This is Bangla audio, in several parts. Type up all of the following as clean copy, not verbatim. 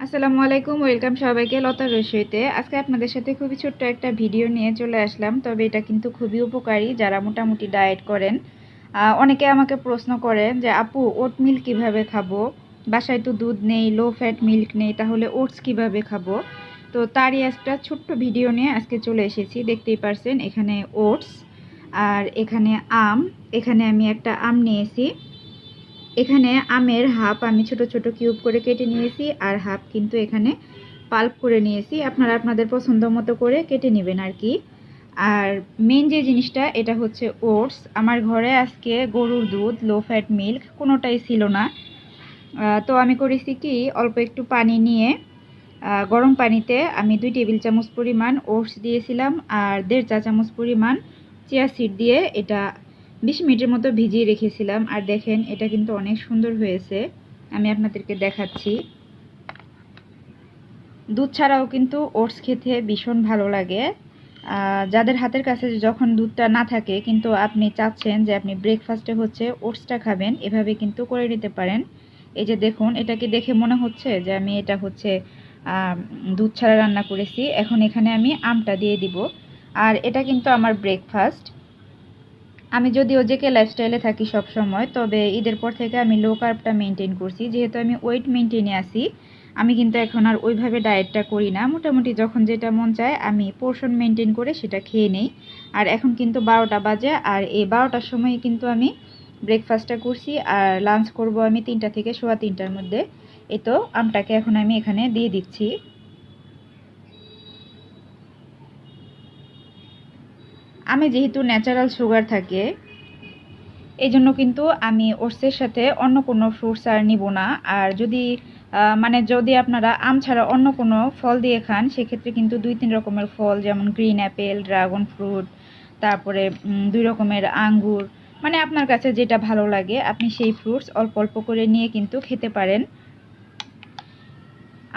আসসালামু আলাইকুম, ওয়েলকাম সবাইকে লতার রসইতে। আজকে আপনাদের সাথে খুবই ছোট্ট একটা ভিডিও নিয়ে চলে আসলাম। তবে এটা কিন্তু খুবই উপকারী যারা মোটামুটি ডায়েট করেন। অনেকে আমাকে প্রশ্ন করেন যে আপু ওটমিল কিভাবে খাবো, বাসায় তো দুধ নেই, লো ফ্যাট মিল্ক নেই, তাহলে ওটস কিভাবে খাবো। তো তারই একটা ছোট্ট ভিডিও নিয়ে আজকে চলে এসেছি। দেখতেই পারছেন এখানে ওটস আর এখানে আম। এখানে আমি একটা আম নিয়েছি। এখানে আমের হাফ আমি ছোট ছোট কিউব করে কেটে নিয়েছি, আর হাফ কিন্তু এখানে পাল্প করে নিয়েছি। আপনারা আপনাদের পছন্দ মতো করে কেটে নেবেন আর কি। আর মেন যে জিনিসটা এটা হচ্ছে ওটস। আমার ঘরে আজকে গরুর দুধ, লো ফ্যাট মিল্ক কোনোটাই ছিল না। তো আমি করেছি কি, অল্প একটু পানি নিয়ে গরম পানিতে আমি 2 টেবিল চামচ পরিমাণ ওটস দিয়েছিলাম, আর 1.5 চা চামচ পরিমাণ চিয়া সিড দিয়ে এটা 20 মিনিটের মতো ভিজিয়ে রেখেছিলাম। আর দেখেন এটা কিন্তু অনেক সুন্দর হয়েছে, আমি আপনাদেরকে দেখাচ্ছি। দুধ ছাড়াও কিন্তু ওটস খেতে ভীষণ ভালো লাগে। যাদের হাতের কাছে যখন দুধটা না থাকে কিন্তু আপনি চাচ্ছেন যে আপনি ব্রেকফাস্টে হচ্ছে ওটসটা খাবেন, এভাবে কিন্তু করে নিতে পারেন। এই যে দেখুন, এটাকে দেখে মনে হচ্ছে যে আমি এটা হচ্ছে দুধ ছাড়া রান্না করেছি। এখন এখানে আমি আমটা দিয়ে দিব। আর এটা কিন্তু আমার ব্রেকফাস্ট। আমি যদিও জেকে লাইফস্টাইলে থাকি সব সময়, তবে ঈদের পর থেকে আমি লো কার্বটা মেনটেন করছি। যেহেতু আমি ওয়েট মেনটেনে আছি, আমি কিন্তু এখন আর ওইভাবে ডায়েটটা করি না। মোটামুটি যখন যেটা মন চায় আমি পোর্শন মেনটেন করে সেটা খেয়ে নেই। আর এখন কিন্তু 12টা বাজে, আর এই 12টার সময় কিন্তু আমি ব্রেকফাস্টটা করছি। আর লাঞ্চ করব আমি 3টা থেকে 3:15টার মধ্যে। এই তো আমটাকে এখন আমি এখানে দিয়ে দিচ্ছি। আমি যেহেতু ন্যাচারাল সুগার থাকে, এই জন্য কিন্তু আমি ওটসের সাথে অন্য কোনো ফ্রুটস আর নিব না। আর যদি যদি আপনারা আম ছাড়া অন্য কোনো ফল দিয়ে খান, সেক্ষেত্রে কিন্তু 2-3 রকমের ফল, যেমন গ্রিন অ্যাপেল, ড্রাগন ফ্রুট, তারপরে 2 রকমের আঙ্গুর, মানে আপনার কাছে যেটা ভালো লাগে আপনি সেই ফ্রুটস অল্প অল্প করে নিয়ে কিন্তু খেতে পারেন।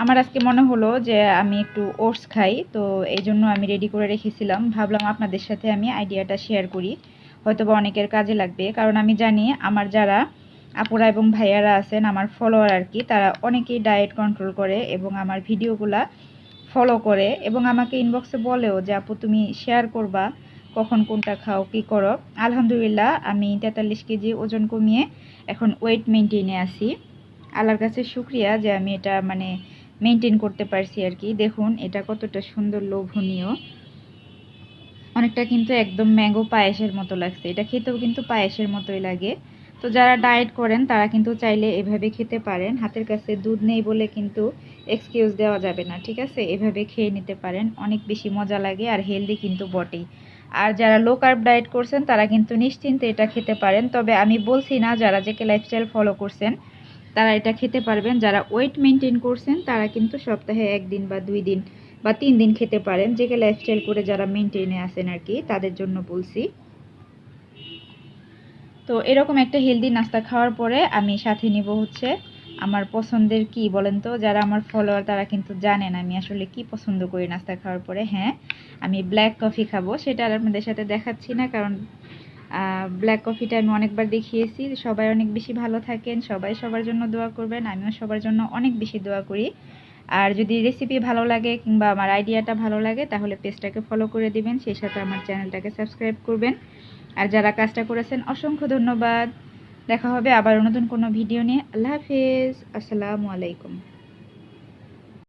আমার আজকে মনে হলো যে আমি একটু ওটস খাই, তো এই জন্য আমি রেডি করে রেখেছিলাম। ভাবলাম আপনাদের সাথে আমি আইডিয়াটা শেয়ার করি, হয়তোবা অনেকের কাজে লাগবে। কারণ আমি জানি আমার যারা আপুরা এবং ভাইয়ারা আছেন, আমার ফলোয়ার আর কি, তারা অনেকেই ডায়েট কন্ট্রোল করে এবং আমার ভিডিওগুলা ফলো করে এবং আমাকে ইনবক্সে বলেও যে আপু তুমি শেয়ার করবা কখন কোনটা খাও কী করো। আলহামদুলিল্লাহ আমি 43 কেজি ওজন কমিয়ে এখন ওয়েট মেনটেনে আছি। আল্লাহর কাছে শুক্রিয়া যে আমি এটা মেনটেন করতে পারছি আর কি। দেখুন এটা কতটা সুন্দর, লোভনীয়, অনেকটা কিন্তু একদম ম্যাঙ্গো পায়েসের মতো লাগছে। এটা খেতেও কিন্তু পায়েসের মতোই লাগে। তো যারা ডায়েট করেন তারা কিন্তু চাইলে এভাবে খেতে পারেন। হাতের কাছে দুধ নেই বলে কিন্তু এক্সকিউজ দেওয়া যাবে না, ঠিক আছে? এভাবে খেয়ে নিতে পারেন, অনেক বেশি মজা লাগে আর হেলদি কিন্তু বটেই। আর যারা লো কার্ব ডায়েট করছেন তারা কিন্তু নিশ্চিন্তে এটা খেতে পারেন। তবে আমি বলছি না যারা জেকে লাইফস্টাইল ফলো করছেন তারা এটা খেতে পারবেন। যারা ওয়েট মেনটেন করছেন তারা কিন্তু সপ্তাহে 1 দিন বা 2 দিন বা 3 দিন খেতে পারেন। জেকে লাইফস্টাইল করে যারা মেনটেনে আছেন আর কি, তাদের জন্য বলছি। তো এরকম একটা হেলদি নাস্তা খাওয়ার পরে আমি সাথে নিব হচ্ছে আমার পছন্দের, কি বলেন তো, যারা আমার ফলোয়ার তারা কিন্তু জানেন আমি আসলে কি পছন্দ করি নাস্তা খাওয়ার পরে। হ্যাঁ, আমি ব্ল্যাক কফি খাবো। সেটা আর আপনাদের সাথে দেখাচ্ছি না, কারণ ব্ল্যাক কফিটা আমি অনেকবার দেখিয়েছি। সবাই অনেক বেশি ভালো থাকেন, সবাই সবার জন্য দোয়া করবেন, আমিও সবার জন্য অনেক বেশি দোয়া করি। আর যদি রেসিপি ভালো লাগে কিংবা আমার আইডিয়াটা ভালো লাগে তাহলে পেজটাকে ফলো করে দিবেন, সেই সাথে আমার চ্যানেলটাকে সাবস্ক্রাইব করবেন। আর যারা কাজটা করেছেন অসংখ্য ধন্যবাদ। দেখা হবে আবার নতুন কোনো ভিডিও নিয়ে। আল্লাহ হাফেজ, আসসালামু আলাইকুম।